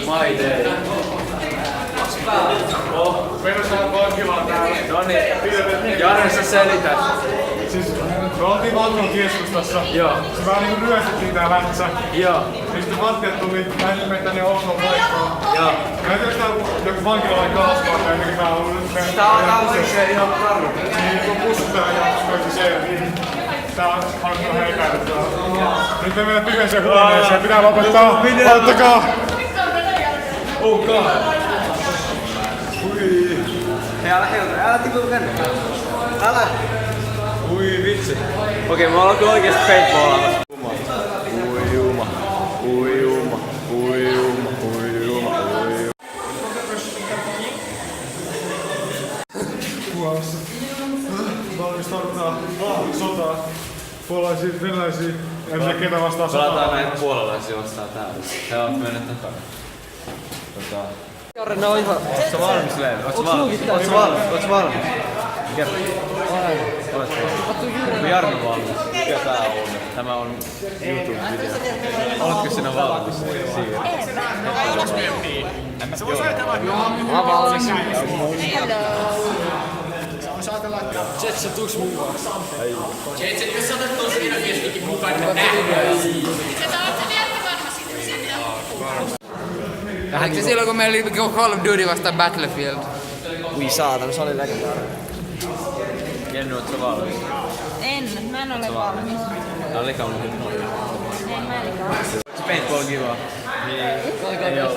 My day. Perustaa vankilaa täällä. Noniin, Jare sä selität. Siis me oltiin vankilan keskustassa. Joo. Se vähän niinku ryöstettiin tää lätsä. Joo. Ja sitten vartijat tuli näin tänne Oslon paikkaan. Joo. Mä en tiedä, jos tää joku vankila oli kasvaa tai jotenkin mä oon nyt... Tää on se ihan karru. Niin, kun pussutaan ja kaikki se, niin... Tää on hankala heikäilyttää. Nyt me mennään tyhjensä huoneeseen, pitää lopettaa. Ottakaa! Oh god. Ui. Hei, älä tipu tänne. Älä. Ui vitsi. Okei, mä oon kyllä oikeesti paintballaa. Ui juma. Ui juma. Ui juma. Ui juma. Ui juma. Puolassa. Valmistaudutaan sotaa. Puolalaisia, venäläisiä. En tiedä ketä vastaan sotaa. Pelataan näitä puolalaisia vastaan täällä. He ovat menneet takana. Jarre, ne on ihan... Ootko valmis, Leevi? Ootko valmis? Kerro. Onko Jarno valmis? Mikä tää on? Tämä on YouTube-video. Oletko sinä valmis? Siihen. Mä oon valmis. Jets, tuuks mun kanssa? Jets, jos sä otat ton siinä viestikin mukaan, niin nähdään. Itse tää oot sä vielä vanha siitä. Eikö se silloin kun meillä oli Call of Duty vastaan Battlefield? Ui saatan, se oli legendaarinen. Jenny, oot sä valmis? Mä en ole valmis. Tää on likainen hyvin. Mä en ole valmis. Paintball kiva. Ei oo.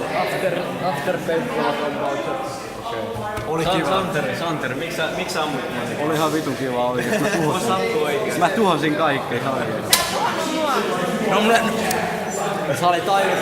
After paintball on oli kiva. Santeri, miksi sä ammut? Oli ihan vitun kiva oikeesti. Mä tuhosin kaikki. No, sä olit aivan